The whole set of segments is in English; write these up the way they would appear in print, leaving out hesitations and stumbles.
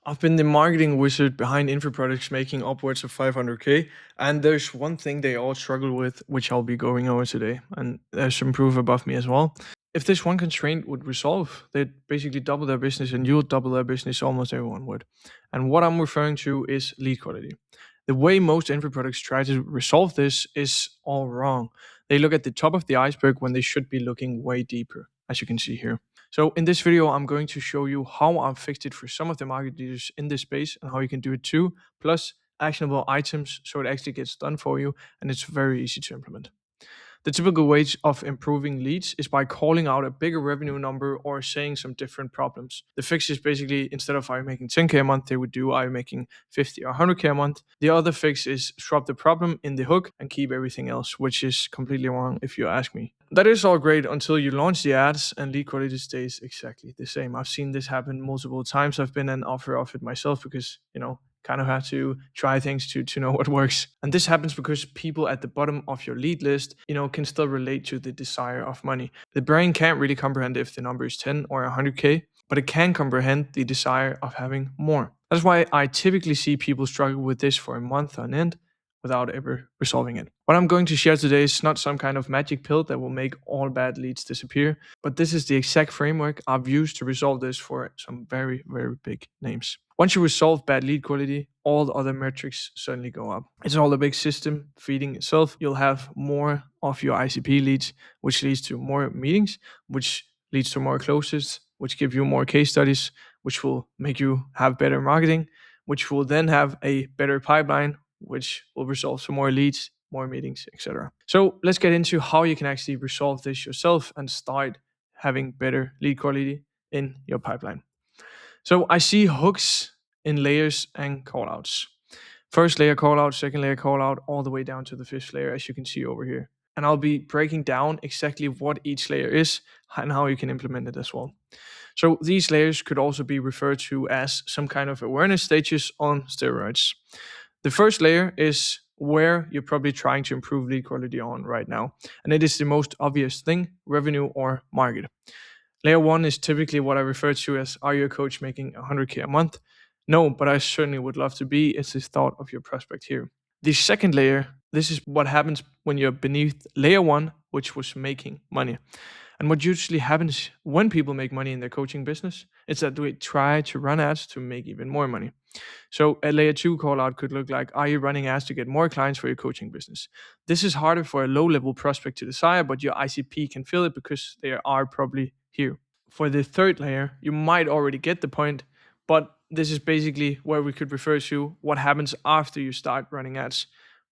I've been the marketing wizard behind info products making upwards of 500K. And there's one thing they all struggle with, which I'll be going over today. And there's some proof above me as well. If this one constraint would resolve, they'd basically double their business and you'll double their business, almost everyone would. And what I'm referring to is lead quality. The way most info products try to resolve this is all wrong. They look at the top of the iceberg when they should be looking way deeper, as you can see here. So in this video, I'm going to show you how I've fixed it for some of the market leaders in this space and how you can do it too, plus actionable items so it actually gets done for you and it's very easy to implement. The typical ways of improving leads is by calling out a bigger revenue number or saying some different problems. The fix is basically, instead of are you making 10K a month, they would do are you making 50 or 100K a month. The other fix is swap the problem in the hook and keep everything else, which is completely wrong if you ask me. That is all great until you launch the ads and lead quality stays exactly the same. I've seen this happen multiple times. I've been an author of it myself because, kind of have to try things to know what works. And this happens because people at the bottom of your lead list, can still relate to the desire of money. The brain can't really comprehend if the number is 10 or 100K, but it can comprehend the desire of having more. That's why I typically see people struggle with this for a month on end without ever resolving it. What I'm going to share today is not some kind of magic pill that will make all bad leads disappear, but this is the exact framework I've used to resolve this for some very, very big names. Once you resolve bad lead quality, all the other metrics suddenly go up. It's all a big system feeding itself. You'll have more of your ICP leads, which leads to more meetings, which leads to more closes, which give you more case studies, which will make you have better marketing, which will then have a better pipeline, which will result to more leads, more meetings, etc. So let's get into how you can actually resolve this yourself and start having better lead quality in your pipeline. So I see hooks in layers and callouts. First layer callout, second layer callout, all the way down to the fifth layer, as you can see over here. And I'll be breaking down exactly what each layer is and how you can implement it as well. So these layers could also be referred to as some kind of awareness stages on steroids. The first layer is where you're probably trying to improve lead quality on right now. And it is the most obvious thing, revenue or market. Layer 1 is typically what I refer to as, are you a coach making 100K a month? No, but I certainly would love to be. It's the thought of your prospect here. The second layer, this is what happens when you're beneath layer 1, which was making money. And what usually happens when people make money in their coaching business is that they try to run ads to make even more money. So a layer 2 call out could look like, are you running ads to get more clients for your coaching business? This is harder for a low level prospect to desire, but your ICP can feel it because they are probably here. For the third layer, you might already get the point, but this is basically where we could refer to what happens after you start running ads.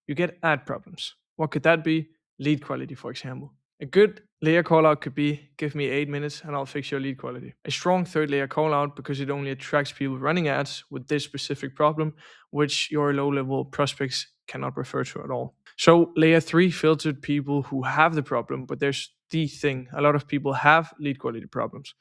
You get ad problems. What could that be? Lead quality, for example. A good layer callout could be, give me 8 minutes and I'll fix your lead quality. A strong third layer callout, because it only attracts people running ads with this specific problem, which your low level prospects cannot refer to at all. So layer 3 filtered people who have the problem, but there's the thing. A lot of people have lead quality problems.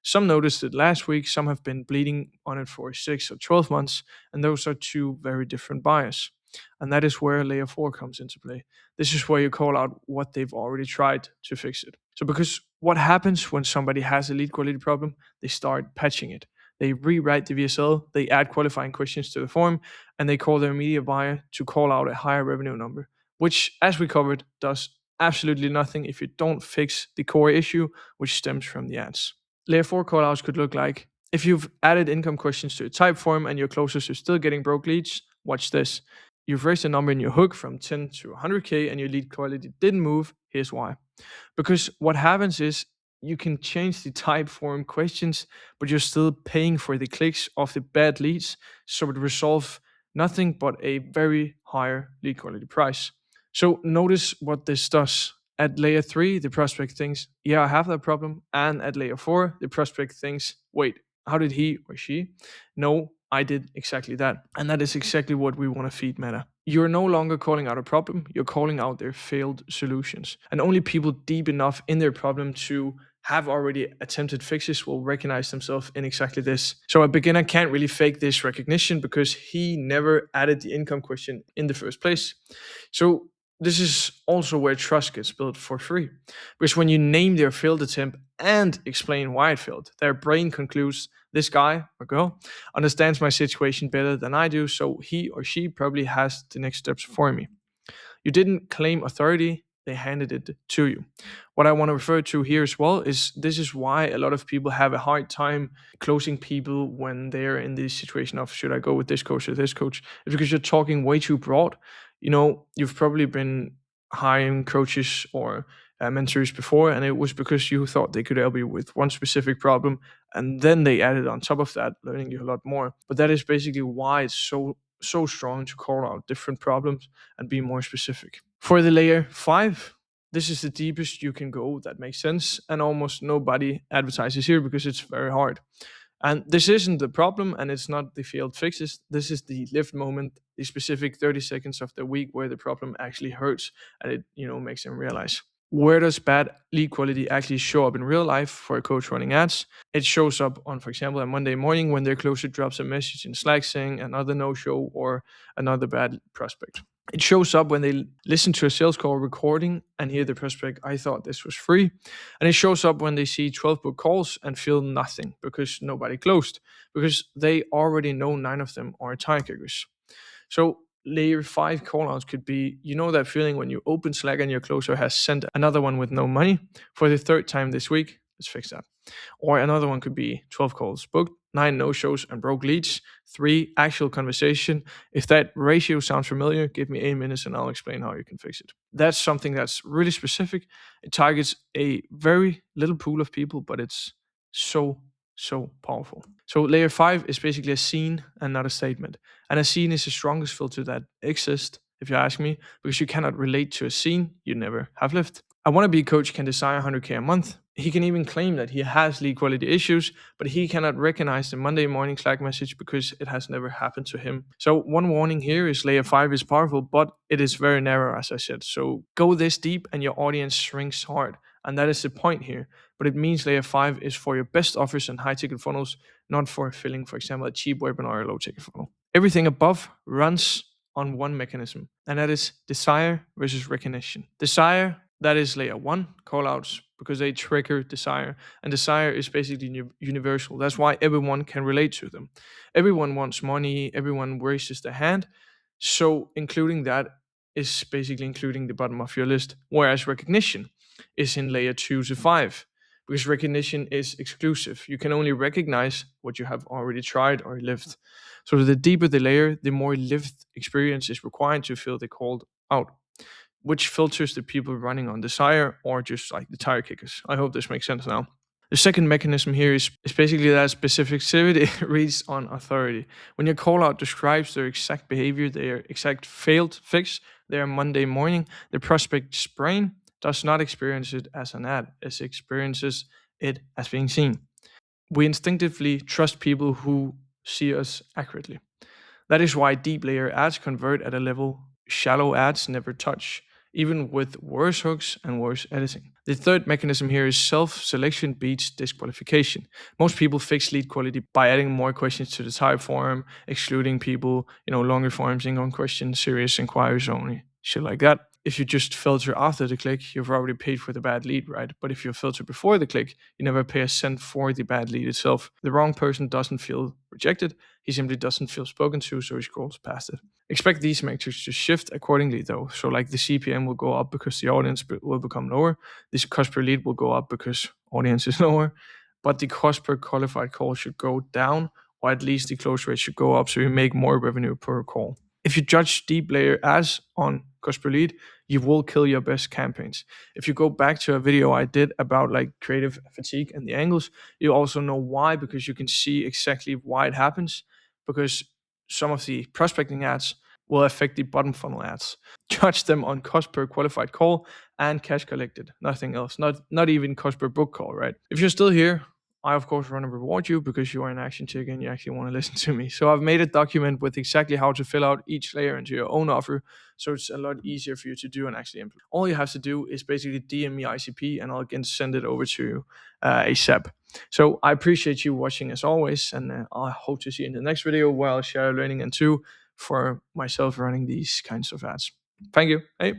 Some noticed it last week, some have been bleeding on it for 6 or 12 months, and those are two very different buyers. And that is where layer 4 comes into play. This is where you call out what they've already tried to fix it. So because what happens when somebody has a lead quality problem, they start patching it. They rewrite the VSL, they add qualifying questions to the form, and they call their media buyer to call out a higher revenue number, which, as we covered, does absolutely nothing if you don't fix the core issue, which stems from the ads. Layer 4 callouts could look like, if you've added income questions to a type form and your closers are still getting broke leads, watch this. You've raised the number in your hook from 10 to 100K and your lead quality didn't move. Here's why. Because what happens is you can change the type form questions, but you're still paying for the clicks of the bad leads. So it resolves nothing but a very higher lead quality price. So notice what this does. At layer 3, the prospect thinks, yeah, I have that problem. And at layer 4, the prospect thinks, wait, how did he or she? No, I did exactly that. And that is exactly what we want to feed Meta. You're no longer calling out a problem, you're calling out their failed solutions. And only people deep enough in their problem to have already attempted fixes will recognize themselves in exactly this. So a beginner can't really fake this recognition because he never added the income question in the first place. So This is also where trust gets built for free. Because when you name their failed attempt and explain why it failed, their brain concludes this guy or girl understands my situation better than I do, so he or she probably has the next steps for me. You didn't claim authority, they handed it to you. What I want to refer to here as well is this is why a lot of people have a hard time closing people when they're in this situation of should I go with this coach or this coach? It's because you're talking way too broad. You've probably been hiring coaches or mentors before, and it was because you thought they could help you with one specific problem, and then they added on top of that, learning you a lot more. But that is basically why it's so strong to call out different problems and be more specific. For the layer 5, this is the deepest you can go that makes sense, and almost nobody advertises here because it's very hard. And this isn't the problem, and it's not the failed fixes. This is the lived moment, the specific 30 seconds of the week where the problem actually hurts, and it makes them realize. Where does bad lead quality actually show up in real life for a coach running ads? It shows up on, for example, a Monday morning when their closer drops a message in Slack saying another no-show or another bad prospect. It shows up when they listen to a sales call recording and hear the prospect, I thought this was free. And it shows up when they see 12 book calls and feel nothing because nobody closed, because they already know 9 of them are tire kickers. So layer 5 callouts could be, that feeling when you open Slack and your closer has sent another one with no money for the third time this week. Let's fix that. Or another one could be 12 calls booked, 9 no-shows and broke leads, 3 actual conversation. If that ratio sounds familiar, give me 8 minutes and I'll explain how you can fix it. That's something that's really specific. It targets a very little pool of people, but it's so powerful. So layer 5 is basically a scene and not a statement. And a scene is the strongest filter that exists, if you ask me, because you cannot relate to a scene you never have lived. A wannabe coach can desire 100K a month. He can even claim that he has lead quality issues, but he cannot recognize the Monday morning Slack message because it has never happened to him. So one warning here is layer 5 is powerful, but it is very narrow, as I said. So go this deep and your audience shrinks hard. And that is the point here. But it means layer 5 is for your best offers and high ticket funnels, not for filling, for example, a cheap webinar or a low ticket funnel. Everything above runs on one mechanism, and that is desire versus recognition. Desire, that is layer 1 callouts because they trigger desire, and desire is basically universal. That's why everyone can relate to them. Everyone wants money, everyone raises their hand, so including that is basically including the bottom of your list, whereas recognition is in layer 2 to 5 because recognition is exclusive. You can only recognize what you have already tried or lived. So the deeper the layer, the more lived experience is required to feel the called out, which filters the people running on desire or just like the tire kickers. I hope this makes sense now. The second mechanism here is basically that specificity reads on authority. When your call out describes their exact behavior, their exact failed fix, their Monday morning, the prospect's brain does not experience it as an ad, it experiences it as being seen. We instinctively trust people who see us accurately. That is why deep layer ads convert at a level shallow ads never touch, even with worse hooks and worse editing. The third mechanism here is self-selection beats disqualification. Most people fix lead quality by adding more questions to the type form, excluding people, longer forms, income questions, serious inquiries only, shit like that. If you just filter after the click, you've already paid for the bad lead, right? But if you filter before the click, you never pay a cent for the bad lead itself. The wrong person doesn't feel rejected, he simply doesn't feel spoken to, so he scrolls past it. Expect these metrics to shift accordingly though. So like the CPM will go up because the audience will become lower. This cost per lead will go up because audience is lower. But the cost per qualified call should go down, or at least the close rate should go up so you make more revenue per call. If you judge deep layer ads on cost per lead, you will kill your best campaigns. If you go back to a video I did about like creative fatigue and the angles, you also know why, because you can see exactly why it happens, because some of the prospecting ads will affect the bottom funnel ads. Judge them on cost per qualified call and cash collected, nothing else, not even cost per book call, right? If you're still here, I of course want to reward you because you are an action chick and you actually want to listen to me. So I've made a document with exactly how to fill out each layer into your own offer, so it's a lot easier for you to do and actually implement. All you have to do is basically DM me ICP and I'll again send it over to you ASAP. So I appreciate you watching as always, and I hope to see you in the next video where I'll share learning and two for myself running these kinds of ads. Thank you. Hey.